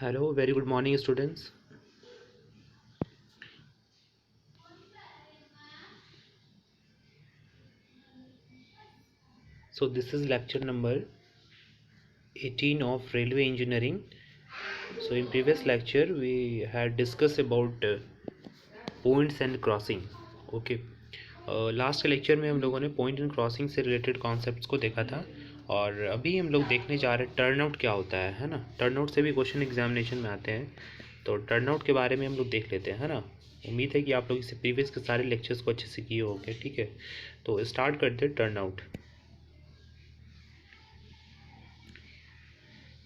Hello, very good morning, students. So, this is lecture number 18 of Railway Engineering. So, in previous lecture, we had discussed about points and crossing. Okay. Last lecture में हम लोगों ने point and crossing से related concepts को देखा था और अभी हम लोग देखने जा रहे हैं टर्न आउट क्या होता है ना। टर्न आउट से भी क्वेश्चन एग्जामिनेशन में आते हैं, तो टर्न आउट के बारे में हम लोग देख लेते हैं, है ना। उम्मीद है कि आप लोग इससे प्रीवियस के सारे लेक्चर्स को अच्छे से किए होंगे। ठीक है, तो स्टार्ट करते हैं टर्न आउट।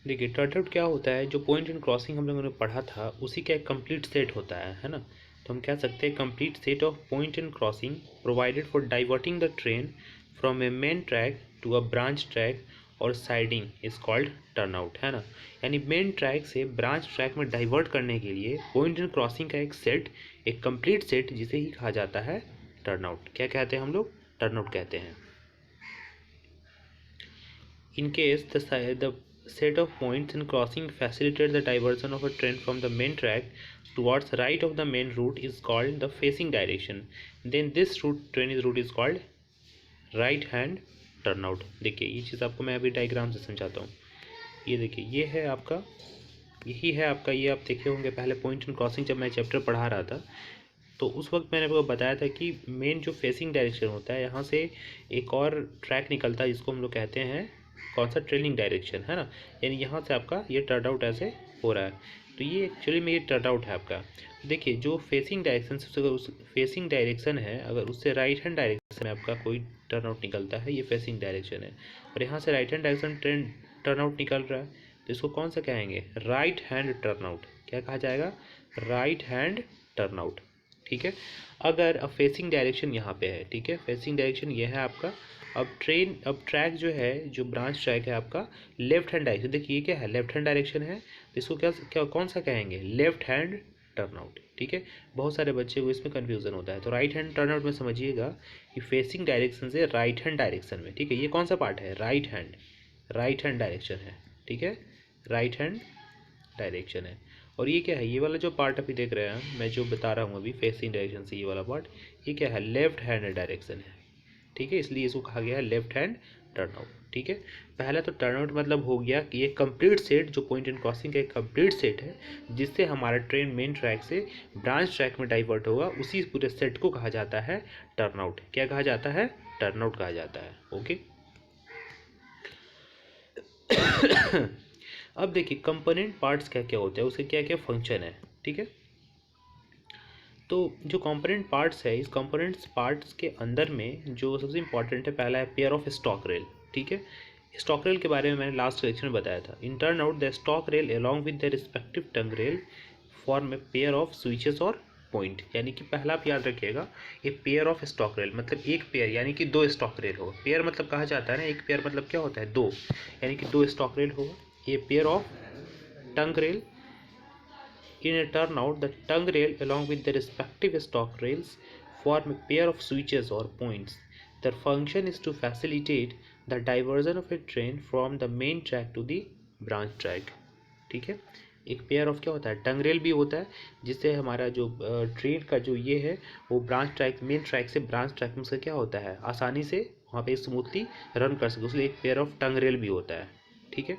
देखिए, टर्न आउट क्या होता है, जो पॉइंट एंड क्रॉसिंग हम लोगों ने पढ़ा था उसी का एक कंप्लीट सेट होता है ना। तो हम कह सकते हैं complete set of point and crossing provided for diverting the train from a main track to a branch track और siding is called turnout, है ना। यानी मेन ट्रैक से ब्रांच ट्रैक में डाइवर्ट करने के लिए पॉइंट एंड क्रॉसिंग का एक सेट, एक कंप्लीट सेट, जिसे ही कहा जाता है टर्न आउट। क्या कहते हैं हम लोग? टर्न आउट कहते हैं। In case the set of points in crossing facilitate the diversion of a train from the main track towards the right of the main route is called the facing direction. Then this route is called right hand turnout. देखिए, ये चीज़ आपको मैं अभी diagram से समझाता हूँ। ये देखिए, ये है आपका, यही है आपका, ये आप देखे होंगे पहले पॉइंट एंड क्रॉसिंग जब मैं चैप्टर पढ़ा रहा था, तो उस वक्त मैंने आपको बताया था कि मेन जो फेसिंग डायरेक्शन होता है, यहाँ से एक और ट्रैक निकलता है जिसको हम लोग कहते हैं कौन सा, ट्रेलिंग डायरेक्शन, है ना। यानी यहाँ से आपका ये टर्न आउट ऐसे हो रहा है, तो ये एक्चुअली में ये टर्न आउट है आपका। देखिए, जो फेसिंग डायरेक्शन से उस फेसिंग डायरेक्शन है, अगर उससे राइट हैंड डायरेक्शन में आपका कोई टर्न आउट निकलता है, ये फेसिंग डायरेक्शन है, और यहाँ से right hand direction train turn out निकल रहा है, तो इसको कौन सा कहेंगे? Right hand turn out. क्या कहा जाएगा? Right hand turn out. ठीक है, अगर अब फेसिंग डायरेक्शन यहाँ पे है, ठीक है, फेसिंग डायरेक्शन ये है आपका। अब ट्रैक जो है, जो ब्रांच ट्रैक है आपका, लेफ्ट हैंड डायरेक्शन, देखिए ये क्या है, लेफ्ट हैंड डायरेक्शन है, तो इसको क्या क्या कौन सा कहेंगे? Left hand turn out. ठीक है, बहुत सारे बच्चे को इसमें कन्फ्यूजन होता है, तो राइट हैंड टर्न आउट में समझिएगा कि फेसिंग डायरेक्शन से राइट हैंड डायरेक्शन में, ठीक है, ये कौन सा पार्ट है? राइट हैंड डायरेक्शन है, ठीक है, राइट हैंड डायरेक्शन है। और ये क्या है? ये वाला जो पार्ट अभी देख रहे हैं, मैं जो बता रहा हूँ अभी फेसिंग डायरेक्शन से, ये वाला पार्ट, ये क्या है? लेफ्ट हैंड डायरेक्शन है, ठीक है, इसलिए इसको कहा गया है लेफ्ट हैंड टर्न आउट। ठीक है, पहला तो टर्न आउट मतलब हो गया कि ये कंप्लीट सेट, जो पॉइंट एंड क्रॉसिंग का एक कंप्लीट सेट है, जिससे हमारा ट्रेन मेन ट्रैक से ब्रांच ट्रैक में डाइवर्ट होगा, उसी पूरे सेट को कहा जाता है टर्न आउट। क्या कहा जाता है? टर्न आउट कहा जाता है। ओके। अब देखिए, कंपोनेंट पार्ट्स क्या क्या होते हैं, उसके क्या क्या फंक्शन है। ठीक है, तो जो कंपोनेंट पार्ट्स है, इस कंपोनेंट्स पार्ट्स के अंदर में जो सबसे इंपॉर्टेंट है, पहला है पेयर ऑफ स्टॉक रेल। ठीक है, स्टॉक रेल के बारे में मैंने लास्ट लेक्चर में बताया था। In turn out the stock rail along with the respective tongue rail form a pair of switches और पॉइंट। यानी कि पहला आप याद रखिएगा, ये पेयर ऑफ स्टॉक रेल मतलब एक पेयर, यानी कि दो स्टॉक रेल होगा। पेयर मतलब कहा जाता है ना, एक पेयर मतलब क्या होता है? दो, यानी कि दो स्टॉक रेल होगा। ये pair of tongue rail. In a turnout, the tongue rail along with the respective stalk rails form a pair of switches or points. Their function is to facilitate the diversion of a train from the main track to the branch track. ठीक है, एक pair of क्या होता है? टंग rail भी होता है, जिससे हमारा जो ट्रेन का जो ये है, वो ब्रांच ट्रैक, मेन ट्रैक से ब्रांच ट्रैक में से क्या होता है, आसानी से वहाँ पे स्मूथली रन कर सके, उसलिए एक पेयर ऑफ टंग रेल भी होता है। ठीक है,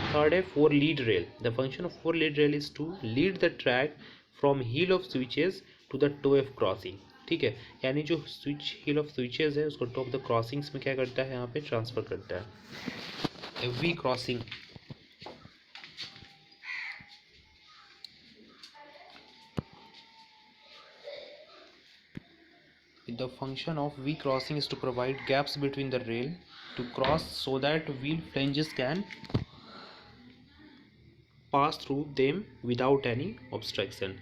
third है four lead rail. The function of four lead rail is to lead the track from heel of switches to the toe of crossing. ठीक है, यानी जो स्विच heel of switches है, उसको टॉप द क्रॉसिंग्स में क्या करता है, यहाँ पे ट्रांसफर करता है। V crossing, the function of V crossing is to provide gaps between the rail to cross so that wheel flanges can pass through them without any obstruction.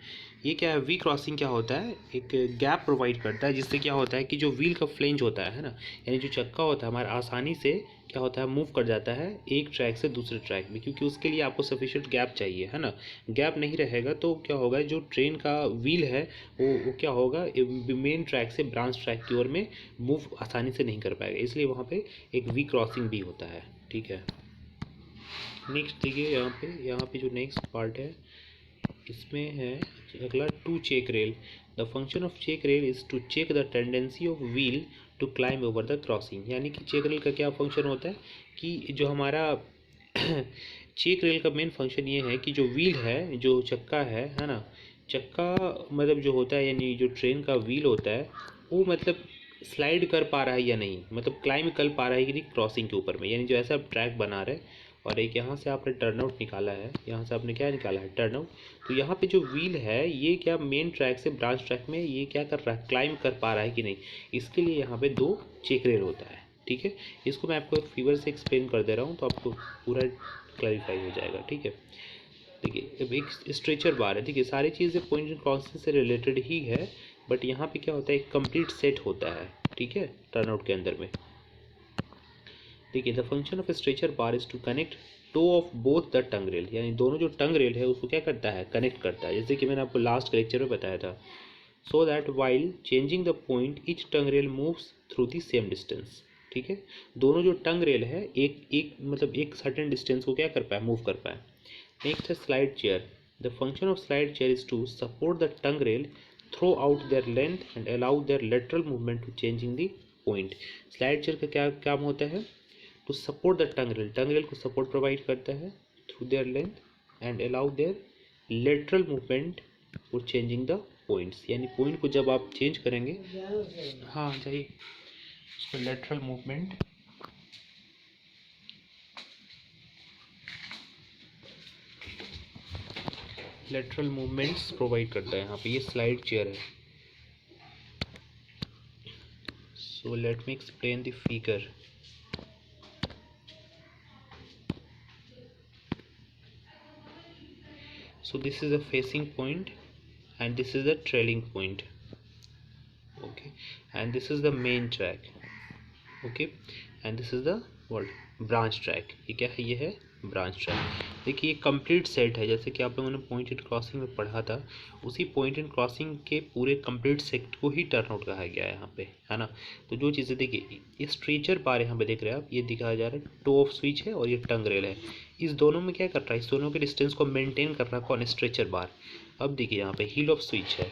ये क्या है? वी क्रॉसिंग क्या होता है? एक गैप प्रोवाइड करता है, जिससे क्या होता है कि जो व्हील का फ्लेंज होता है ना, यानी जो चक्का होता है हमारा, आसानी से क्या होता है, मूव कर जाता है एक ट्रैक से दूसरे ट्रैक में, क्योंकि उसके लिए आपको सफिशिएंट गैप चाहिए, है ना। गैप नहीं रहेगा तो क्या होगा, जो ट्रेन का व्हील है वो क्या होगा, मेन ट्रैक से ब्रांच ट्रैक की ओर में मूव आसानी से नहीं कर पाएगा, इसलिए वहाँ पर एक वी क्रॉसिंग भी होता है। ठीक है, नेक्स्ट देखिए यहाँ पे जो नेक्स्ट पार्ट है इसमें है अगला to check rail. The function of check rail is to check the tendency of wheel to climb over the crossing. यानी कि चेक रेल का क्या फंक्शन होता है कि जो हमारा चेक रेल का मेन फंक्शन ये है कि जो व्हील है, जो चक्का है ना, चक्का मतलब जो होता है यानी जो ट्रेन का व्हील होता है वो मतलब स्लाइड कर पा रहा है या नहीं, मतलब क्लाइंब कर पा रहा है कि नहीं क्रॉसिंग के ऊपर में। यानी जो ऐसा ट्रैक बना रहे और एक यहाँ से आपने टर्न आउट निकाला है, यहाँ से आपने क्या निकाला है, टर्न आउट। तो यहाँ पे जो व्हील है ये क्या मेन ट्रैक से ब्रांच ट्रैक में ये क्या कर रहा है, क्लाइंब कर पा रहा है कि नहीं, इसके लिए यहाँ पे दो चेक रेल होता है। ठीक है, इसको मैं आपको फीवर से एक्सप्लेन कर दे रहा हूँ तो आपको पूरा क्लैरिफाई हो जाएगा। ठीक है, देखिए अब एक स्ट्रेचर बार है। देखिए सारी चीज़ें पॉइंट एंड क्रॉसिंग से रिलेटेड ही है, बट यहाँ पे क्या होता है एक कंप्लीट सेट होता है। ठीक है, टर्नआउट के अंदर में देखिए the function of stretcher bar is to connect toe of both the tongue rail. यानी दोनों जो टंग रेल है उसको क्या करता है, कनेक्ट करता है। जैसे कि मैंने आपको लास्ट लेक्चर में बताया था, so that while changing the point each tongue rail moves through the same distance. ठीक है, दोनों जो टंग रेल है एक एक मतलब एक सर्टेन डिस्टेंस को क्या कर पाए, मूव कर पाए। नेक्स्ट है slide chair. The function of slide chair is to support the tongue rail through out their length and allow their lateral movement to changing the point. Slide chair का क्या काम होता है, to support the tongue rail को support provide करता है through their length and allow their lateral movement for changing the points. यानी point को जब आप चेंज करेंगे, हाँ जाइए, उसको लेटरल मूवमेंट प्रोवाइड करता है। यहाँ पे ये स्लाइड चेयर है। So let me explain the figure. So this is a facing point and this is the trailing point, okay, and this is the main track, okay, and this is the what, branch track। ये क्या है, ये है branch track. देखिए ये complete set है, जैसे कि आप लोगों ने पॉइंट एंड क्रॉसिंग में पढ़ा था, उसी पॉइंट एंड क्रॉसिंग के पूरे कंप्लीट सेट को ही टर्न आउट कहा गया है यहाँ पे, है ना। तो जो चीज़ें देखिए ये स्ट्रेचर बार यहाँ पे देख रहे हैं आप, ये दिखाया जा रहा है टो ऑफ स्विच है और ये टंग रेल है। इस दोनों में क्या कर रहा है, इस दोनों के डिस्टेंस को मेंटेन कर रहा है कौन, स्ट्रेचर बार। अब देखिए यहाँ पे हील ऑफ स्विच है,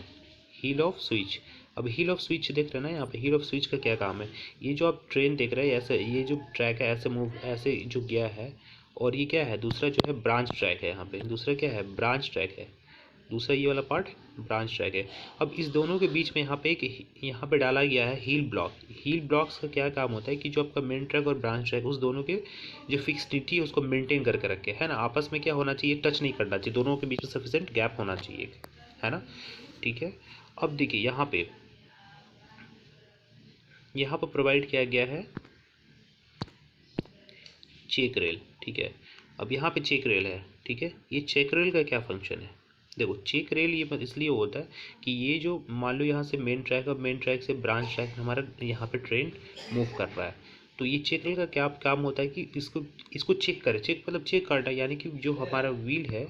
हील ऑफ स्विच। अब हील ऑफ स्विच देख रहे हैं ना, यहाँ पे हील ऑफ स्विच का क्या काम है, ये जो आप ट्रेन देख रहे हैं ऐसे, ये जो ट्रैक है ऐसे मूव ऐसे जो गया है, और ये क्या है, दूसरा जो है ब्रांच ट्रैक है। यहाँ पे दूसरा क्या है, ब्रांच ट्रैक है, दूसरा ये वाला पार्ट ब्रांच ट्रैक है। अब इस दोनों के बीच में यहाँ पे एक यहाँ पे डाला गया है हील ब्लॉक। हील ब्लॉक्स का क्या काम होता है कि जो आपका मेन ट्रैक और ब्रांच ट्रैक उस दोनों के जो फिक्सिटी है उसको मेंटेन करके रखे, है ना। आपस में क्या होना चाहिए, टच नहीं करना चाहिए, दोनों के बीच में सफिशेंट गैप होना चाहिए, है ना। ठीक है, अब देखिए यहाँ पे प्रोवाइड किया गया है चेक रेल। ठीक है, अब यहाँ पे चेक रेल है। ठीक है, ये चेक रेल का क्या फंक्शन है, देखो चेक रेल ये इसलिए होता है कि ये जो मान लो यहाँ से मेन ट्रैक और मेन ट्रैक से ब्रांच ट्रैक हमारा यहाँ पे ट्रेन मूव कर रहा है, तो ये चेक रेल का क्या काम होता है कि इसको चेक करे। चेक मतलब चेक करना, यानी कि जो हमारा व्हील है,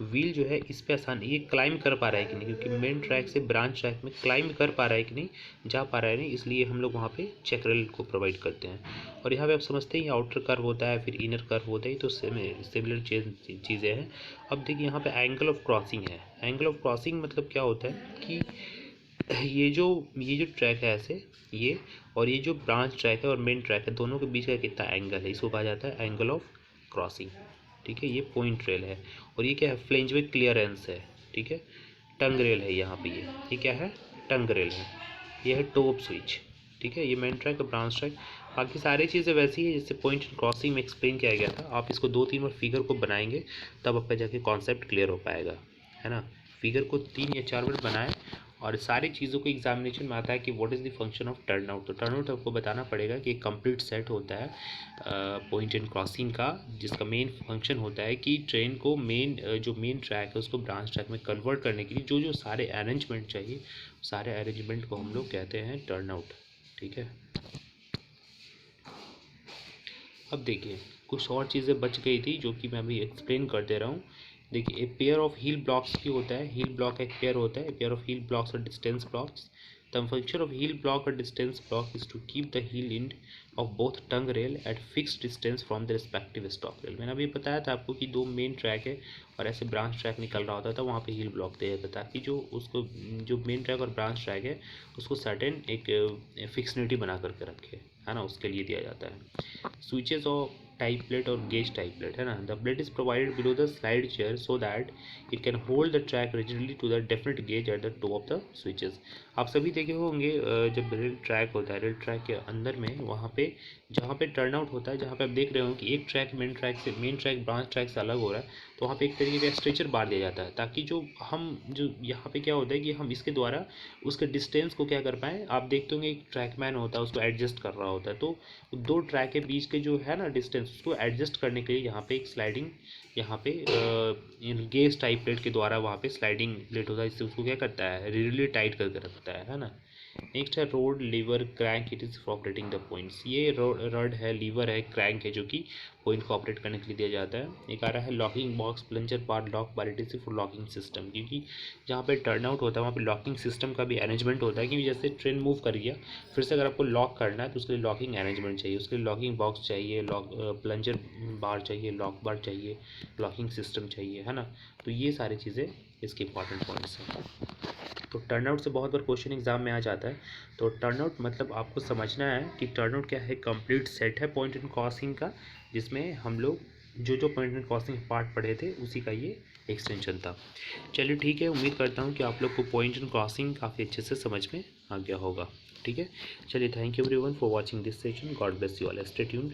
व्हील जो है इस पे आसान ये क्लाइंब कर पा रहा है कि नहीं, क्योंकि मेन ट्रैक से ब्रांच ट्रैक में क्लाइंब कर पा रहा है कि नहीं, जा पा रहा है नहीं, इसलिए हम लोग वहाँ पे चेक रेल को प्रोवाइड करते हैं। और यहाँ पे आप समझते हैं आउटर कर्व होता है, फिर इनर कर्व होता है, तो सिमिलर चीज़ें हैं। अब देखिए यहाँ पे एंगल ऑफ क्रॉसिंग है। एंगल ऑफ क्रॉसिंग मतलब क्या होता है कि ये जो ट्रैक है ऐसे, ये और ये जो ब्रांच ट्रैक है और मेन ट्रैक है, दोनों के बीच का कितना एंगल है, इसको कहा जाता है एंगल ऑफ क्रॉसिंग। ठीक है, ये पॉइंट रेल है और ये क्या है, फ्लेंज में क्लियरेंस है। ठीक है, टंग रेल है यहाँ पे, ये क्या है, टंग रेल है, ये है टॉप स्विच। ठीक है, ये मेन ट्रैक और ब्रांच ट्रैक। बाकी सारी चीज़ें वैसी है जैसे पॉइंट एंड क्रॉसिंग में एक्सप्लेन किया गया था। आप इसको 2-3 बार फिगर को बनाएंगे तब आपका जाके कॉन्सेप्ट क्लियर हो पाएगा, है ना। फिगर को 3 या 4 बार बनाएं और सारी चीज़ों को एग्जामिनेशन में आता है कि what is the function of turn out. तो टर्न आउट आपको बताना पड़ेगा कि एक कंप्लीट सेट होता है पॉइंट एंड क्रॉसिंग का, जिसका मेन फंक्शन होता है कि ट्रेन को जो मेन ट्रैक है उसको ब्रांच ट्रैक में कन्वर्ट करने के लिए जो जो सारे अरेंजमेंट चाहिए, सारे अरेंजमेंट को हम लोग कहते हैं टर्न आउट। ठीक है, अब देखिए कुछ और चीज़ें बच गई थी जो कि मैं अभी एक्सप्लेन कर दे रहा हूँ। देखिए एक पेयर ऑफ हील ब्लॉक्स की होता है, हील ब्लॉक एक पेयर होता है, पेयर ऑफ हील ब्लॉक्स और distance blocks. The function of heel block or distance block is to keep the heel end of both tongue rail at fixed distance from the respective stop rail. मैंने अभी बताया था आपको कि दो main track है और ऐसे ब्रांच ट्रैक निकल रहा होता था, वहाँ पे हील ब्लॉक दिया जाता ताकि जो उसको जो मेन ट्रैक और ब्रांच ट्रैक है उसको सर्टेन एक फिक्सनिटी बना करके रखे, है ना, उसके लिए दिया जाता है। स्विचेस ऑफ टाइप प्लेट और गेज टाइप प्लेट, है ना, the plate is provided below the slide chair so that it can hold the track rigidly to the definite gauge at the top of the switches. आप सभी देखे होंगे जब rail track होता है, rail track के अंदर में वहाँ पे जहाँ पे टर्न आउट होता है, जहाँ पे आप देख रहे हो कि एक track main track branch track से अलग हो रहा है, तो वहाँ पे एक तरीके का स्ट्रेचर बार दिया जाता है ताकि जो यहाँ पे क्या होता है कि हम इसके द्वारा उसके डिस्टेंस को क्या कर पाएँ। आप देखते होंगे एक ट्रैकमैन होता है, उसको एडजस्ट कर रहा होता है, तो दो ट्रैक के बीच के जो है ना डिस्टेंस, उसको एडजस्ट करने के लिए यहाँ पे एक स्लाइडिंग यहाँ पे गेज टाइप प्लेट के द्वारा वहाँ पे स्लाइडिंग प्लेट होता है, इससे उसको क्या करता है, रियली टाइट करके रखता है ना। नेक्स्ट है rod lever crank, it is for operating the points. ये रड है, लीवर है, क्रैंक है जो कि पॉइंट को ऑपरेट करने के लिए दिया जाता है। एक आ रहा है locking box, plunger part lock bar, it is for locking system, क्योंकि जहाँ पे टर्न आउट होता है वहाँ पे लॉकिंग सिस्टम का भी अरेंजमेंट होता है, क्योंकि जैसे ट्रेन मूव कर गया फिर से अगर आपको लॉक करना है तो उसके लिए लॉकिंग अरेंजमेंट चाहिए, उसके लिए लॉकिंग बॉक्स चाहिए, प्लंजर बार चाहिए, लॉक बार चाहिए, लॉकिंग सिस्टम चाहिए, है ना। तो ये सारी चीज़ें इसके इंपॉर्टेंट पॉइंट्स हैं। तो टर्नआउट से बहुत बार क्वेश्चन एग्जाम में आ जाता है। तो टर्नआउट मतलब आपको समझना है कि टर्नआउट क्या है, कंप्लीट सेट है पॉइंट एंड क्रॉसिंग का, जिसमें हम लोग जो पॉइंट एंड क्रॉसिंग पार्ट पढ़े थे उसी का ये एक्सटेंशन था। चलिए ठीक है, उम्मीद करता हूँ कि आप लोग को पॉइंट एंड क्रॉसिंग काफ़ी अच्छे से समझ में आ गया होगा। ठीक है, चलिए thank you everyone for watching this session, God bless you all, stay tuned.